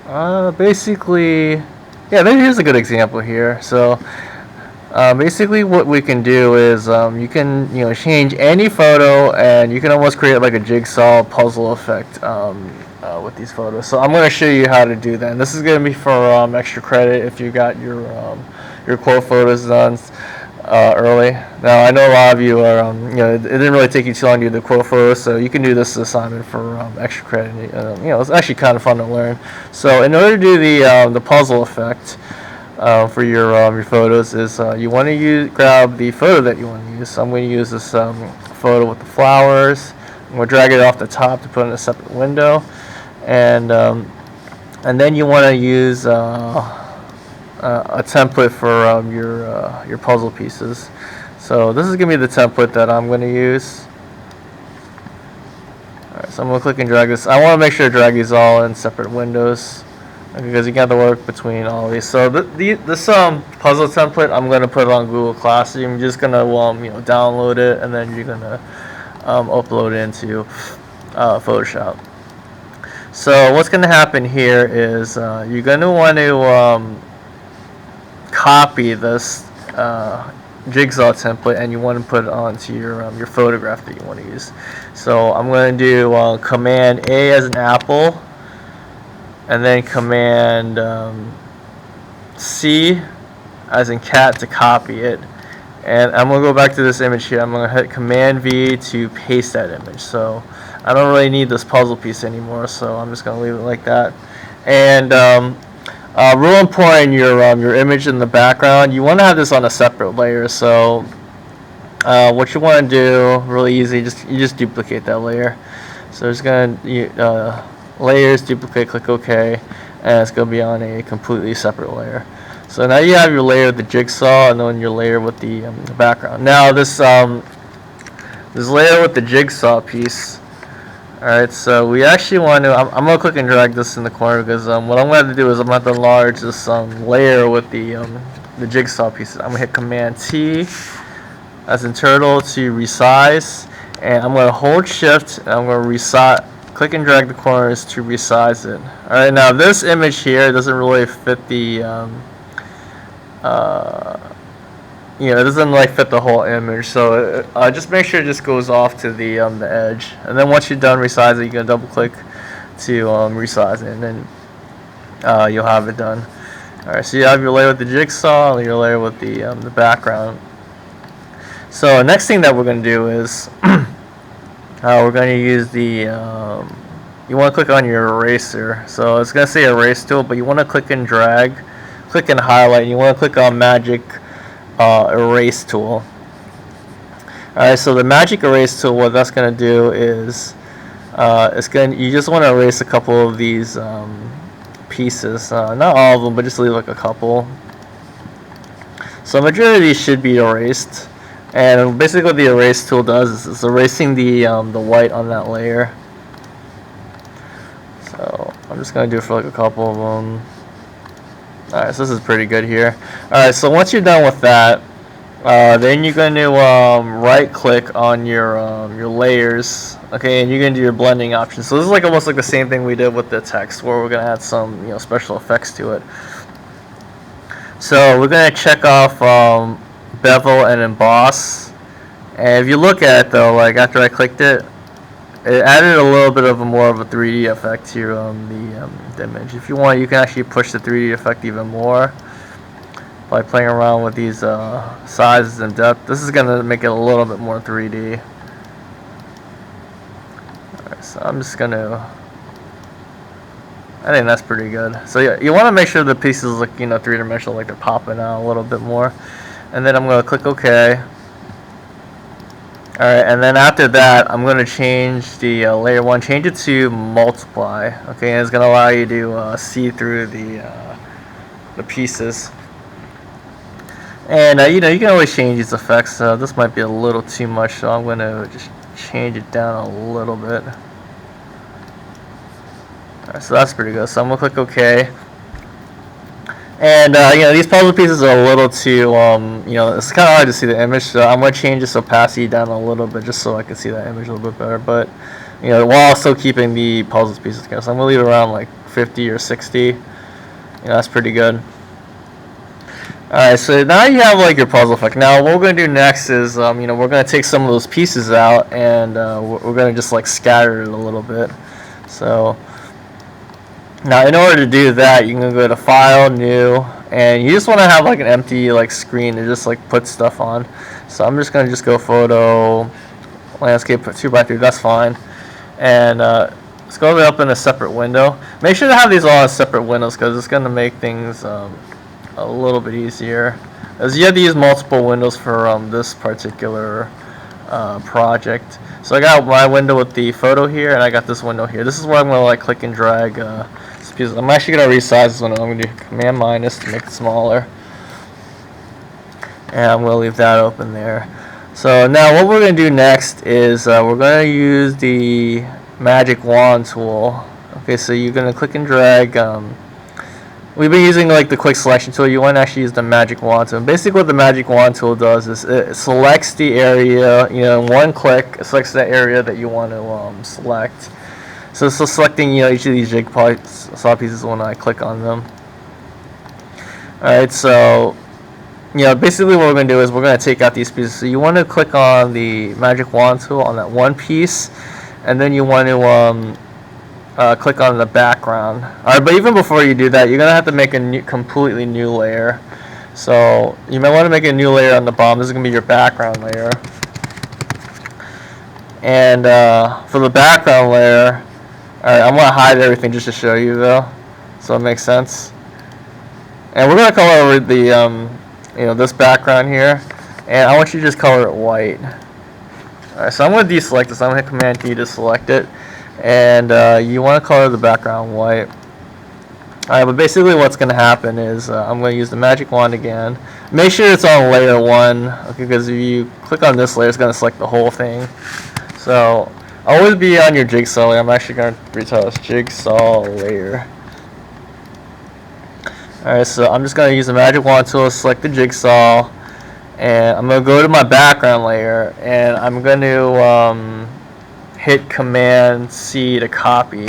Basically, yeah, here's a good example here. So basically what we can do is you can change any photo, and you can almost create like a jigsaw puzzle effect with these photos. So I'm going to show you how to do that, and this is going to be for extra credit if you got your quote photos done early. Now I know a lot of you are it didn't really take you too long to do the quote photos, so you can do this assignment for extra credit. It's actually kind of fun to learn. So in order to do the puzzle effect for your photos, is you want to grab the photo that you want to use. So I'm going to use this photo with the flowers. I'm going to drag it off the top to put in a separate window, and then you want to use a template for your puzzle pieces. So this is going to be the template that I'm going to use. Alright, so I'm going to click and drag this. I want to make sure to drag these all in separate windows, because you got to work between all of these. So this puzzle template, I'm going to put it on Google Classroom. You're just going to download it, and then you're going to upload it into Photoshop. So what's going to happen here is you're going to want to copy this jigsaw template, and you want to put it onto your photograph that you want to use. So I'm going to do Command A as an apple, and then Command C as in cat to copy it. And I'm going to go back to this image here. I'm going to hit Command V to paste that image. So I don't really need this puzzle piece anymore, so I'm just going to leave it like that. And real important, your image in the background, you want to have this on a separate layer. So what you want to do, really easy, you just duplicate that layer. So it's going to layers, duplicate, click OK, and it's going to be on a completely separate layer. So now you have your layer with the jigsaw, and then your layer with the background. Now this layer with the jigsaw piece. Alright, so we actually want to, I'm going to click and drag this in the corner, because what I'm going to have to do is I'm going to have to enlarge this layer with the jigsaw pieces. I'm going to hit Command T as in turtle to resize, and I'm going to hold Shift, and I'm going to resize, click and drag the corners to resize it. Alright, now this image here doesn't really fit the, it doesn't like fit the whole image, so just make sure it just goes off to the edge, and then once you're done resizing, you can double click to resize it, and then you'll have it done. Alright, so you have your layer with the jigsaw and your layer with the background. So next thing that we're going to do is we're going to use the you want to click on your eraser. So it's going to say erase tool, but you want to click and drag, click and highlight, and you want to click on magic erase tool. Alright, so the magic erase tool, what that's going to do is you just want to erase a couple of these pieces, not all of them, but just leave like a couple. So majority of these should be erased, and basically what the erase tool does is it's erasing the white on that layer. So I'm just going to do it for like a couple of them. Alright, so this is pretty good here. Alright, so once you're done with that, then you're going to right click on your layers, okay, and you're going to do your blending options. So this is like almost like the same thing we did with the text, where we're going to add some special effects to it. So we're going to check off bevel and emboss, and if you look at it though, like after I clicked it, it added a little bit of more of a 3D effect to the image. If you want, you can actually push the 3D effect even more by playing around with these sizes and depth. This is going to make it a little bit more 3D. Alright, so I'm just going to, I think that's pretty good. So yeah, you want to make sure the pieces look three-dimensional, like they're popping out a little bit more. And then I'm going to click OK. Alright, and then after that, I'm going to change the layer 1, change it to multiply. Okay, and it's going to allow you to see through the pieces. And you can always change these effects. This might be a little too much, so I'm going to just change it down a little bit. Alright, so that's pretty good. So I'm going to click OK. And these puzzle pieces are a little too, it's kind of hard to see the image, so I'm going to change this opacity down a little bit just so I can see that image a little bit better, but while still keeping the puzzle pieces together. So I'm going to leave it around like 50 or 60. You know, that's pretty good. Alright, so now you have like your puzzle effect. Now what we're going to do next is, we're going to take some of those pieces out, and we're going to just like scatter it a little bit. So now in order to do that, you can go to File, New, and you just want to have like an empty like screen to just like put stuff on. So I'm just going to go Photo, Landscape 2x3, that's fine. And let's go up in a separate window. Make sure to have these all as separate windows because it's going to make things a little bit easier, as you have to use multiple windows for this particular project. So I got my window with the photo here, and I got this window here. This is where I'm going to like click and drag pieces. I'm actually going to resize this window. I'm going to do Command minus to make it smaller, and I'm going to leave that open there. So now what we're going to do next is we're going to use the magic wand tool. Okay, so you're going to click and drag. We've been using like the quick selection tool. You want to actually use the magic wand tool. And basically what the magic wand tool does is it selects the area, in one click. It selects that area that you want to select. So it's selecting each of these jigsaw pieces when I click on them. Alright, so basically what we're going to do is we're going to take out these pieces. So you want to click on the magic wand tool on that one piece, and then you want to click on the background. Alright, but even before you do that, you're going to have to make a completely new layer. So you might want to make a new layer on the bottom. This is going to be your background layer. And for the background layer, alright, I'm going to hide everything just to show you though, so it makes sense. And we're going to color over the this background here, and I want you to just color it white. Alright, so I'm going to deselect this. I'm going to hit Command T to select it. And you want to color the background white. Alright, but basically what's going to happen is I'm going to use the magic wand again. Make sure it's on layer 1, okay, because if you click on this layer, it's going to select the whole thing. So always be on your jigsaw layer. I'm actually going to retitle this jigsaw layer. Alright, so I'm just going to use the magic wand tool to select the jigsaw, and I'm going to go to my background layer, and I'm going to hit Command C to copy.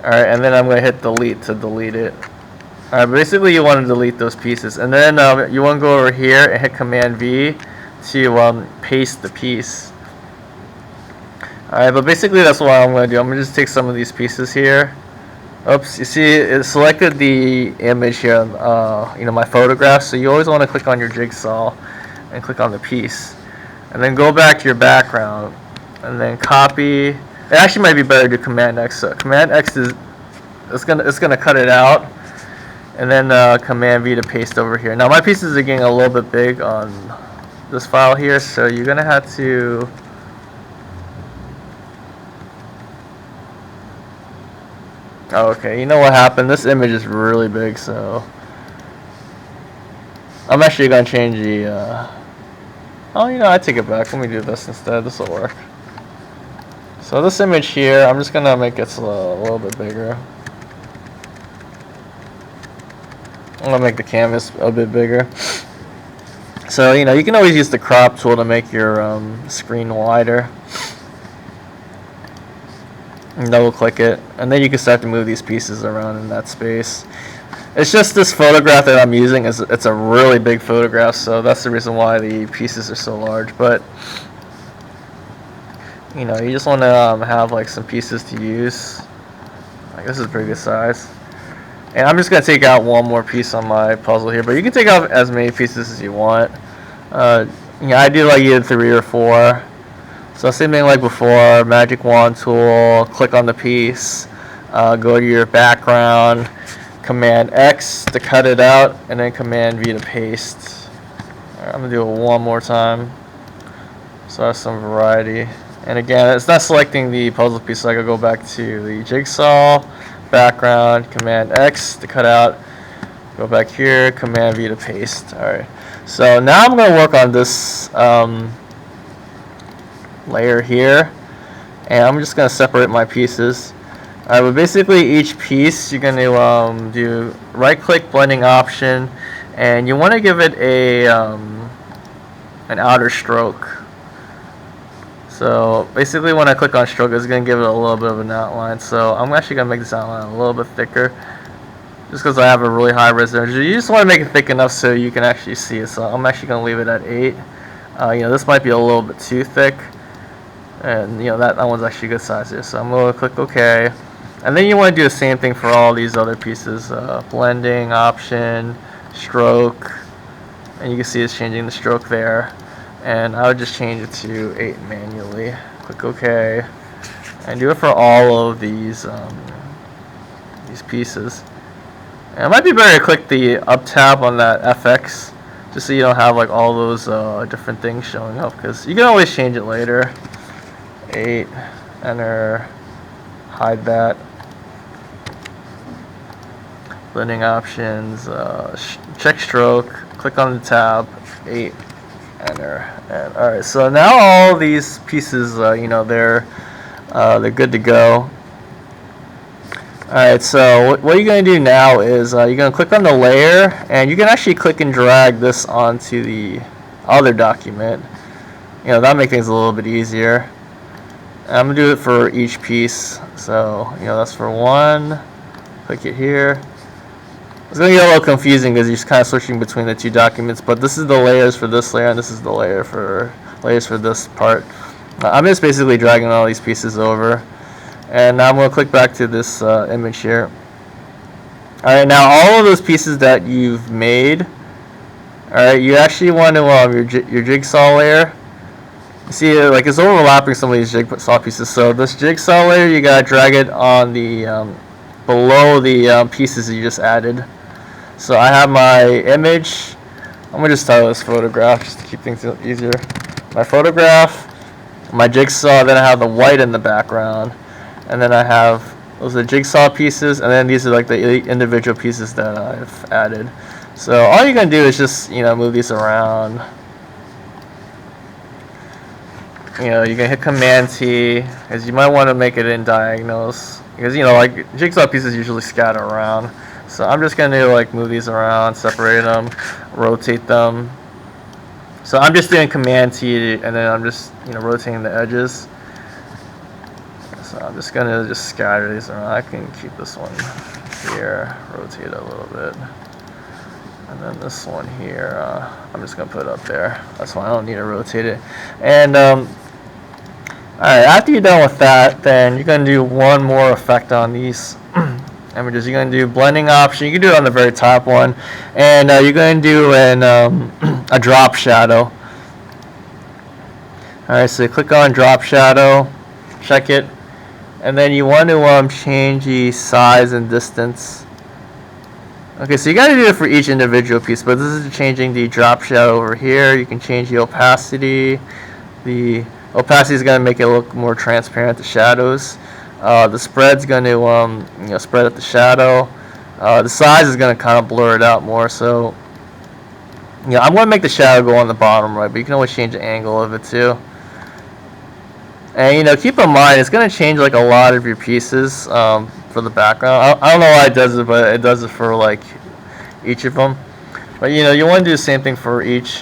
Alright, and then I'm going to hit delete to delete it. Alright, basically you want to delete those pieces, and then you want to go over here and hit Command V to paste the piece. Alright, but basically that's what I'm going to do. I'm going to just take some of these pieces here. Oops, you see it selected the image here, my photograph, so you always want to click on your jigsaw and click on the piece. And then go back to your background and then copy. It actually might be better to do Command X. So Command X it's gonna cut it out, and then Command V to paste over here. Now my pieces are getting a little bit big on this file here, so you're gonna have to okay, you know what happened? This image is really big, so I'm actually gonna change the I take it back. Let me do this instead. This will work. So this image here, I'm just gonna make it a little bit bigger. I'm gonna make the canvas a bit bigger. So you can always use the crop tool to make your screen wider. Double click it, and then you can start to move these pieces around in that space. It's just this photograph that I'm using it's a really big photograph, so that's the reason why the pieces are so large. But you just want to have like some pieces to use. Like this is a pretty good size. And I'm just going to take out one more piece on my puzzle here, but you can take out as many pieces as you want. I do like either 3 or 4. So same thing like before, magic wand tool, click on the piece, go to your background, Command X to cut it out, and then Command V to paste. Alright, I'm going to do it one more time so I have some variety. And again, it's not selecting the puzzle piece, so I can go back to the jigsaw, background, Command X to cut out, go back here, Command V to paste. Alright, so now I'm going to work on this layer here, and I'm just going to separate my pieces. Alright, but basically each piece you're going to do right click blending option, and you want to give it a an outer stroke. So basically when I click on stroke, it's going to give it a little bit of an outline. So I'm actually going to make this outline a little bit thicker, just because I have a really high resolution. You just want to make it thick enough so you can actually see it. So I'm actually going to leave it at 8. This might be a little bit too thick, and that one's actually a good size here. So I'm going to click OK, and then you want to do the same thing for all these other pieces: blending, option, stroke, and you can see it's changing the stroke there. And I would just change it to 8 manually. Click OK, and do it for all of these pieces. And it might be better to click the up tab on that FX, just so you don't have like all those different things showing up, because you can always change it later. 8, enter, hide that. Blending options, check stroke, click on the tab, 8, enter. And alright, so now all these pieces, they're good to go. Alright, so what you're going to do now is you're going to click on the layer, and you can actually click and drag this onto the other document. That'll make things a little bit easier. And I'm going to do it for each piece. So, that's for one. Click it here. It's going to get a little confusing because you're just kind of switching between the two documents, but this is the layers for this layer, and this is the layers for this part. I'm just basically dragging all these pieces over. And now I'm going to click back to this image here. Alright, now all of those pieces that you've made, alright, you actually want to, your jigsaw layer, you see like it's overlapping some of these jigsaw pieces. So this jigsaw layer, you got to drag it on the, below the pieces that you just added. So I have my image, I'm going to just title this photograph just to keep things easier. My photograph, my jigsaw, then I have the white in the background. And then I have those are the jigsaw pieces, and then these are like the individual pieces that I've added. So all you're gonna do is just move these around. You can hit Command T, because you might want to make it in diagonals, because like jigsaw pieces usually scatter around. So I'm just gonna like move these around, separate them, rotate them. So I'm just doing Command T, and then I'm just rotating the edges. So I'm just going to scatter these around. I can keep this one here, rotate it a little bit. And then this one here, I'm just going to put it up there. That's why I don't need to rotate it. And, alright, after you're done with that, then you're going to do one more effect on these images. You're going to do blending option. You can do it on the very top one. And you're going to do a drop shadow. Alright, so you click on drop shadow, check it. And then you want to change the size and distance. Okay, so you got to do it for each individual piece, but this is changing the drop shadow over here. You can change the opacity. The opacity is going to make it look more transparent, the shadows. The spread's going to spread out the shadow. The size is going to kind of blur it out more. So I'm going to make the shadow go on the bottom right, but you can always change the angle of it too. And keep in mind, it's going to change like a lot of your pieces for the background. I don't know why it does it, but it does it for like each of them. But you want to do the same thing for each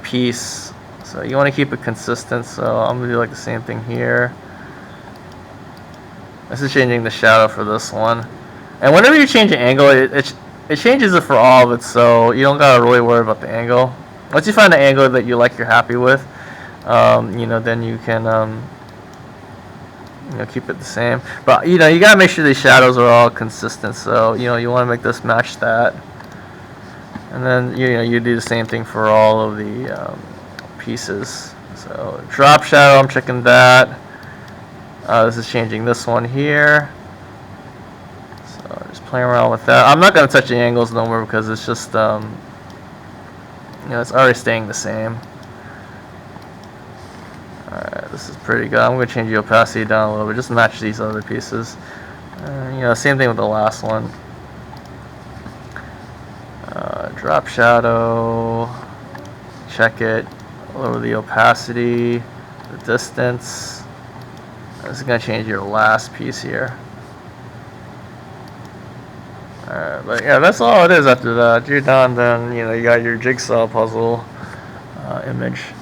piece. So you want to keep it consistent. So I'm going to do like the same thing here. This is changing the shadow for this one. And whenever you change the angle, it changes it for all of it. So you don't got to really worry about the angle. Once you find an angle that you're happy with, then you can, keep it the same. But you gotta make sure these shadows are all consistent. So you want to make this match that, and then you do the same thing for all of the pieces. So drop shadow, I'm checking that. This is changing this one here. So just playing around with that. I'm not gonna touch the angles no more because it's just it's already staying the same. Alright, this is pretty good. I'm going to change the opacity down a little bit, just match these other pieces. Same thing with the last one. Drop shadow, check it, lower the opacity, the distance. This is going to change your last piece here. Alright, but yeah, that's all it is after that. You're done, then you got your jigsaw puzzle. image.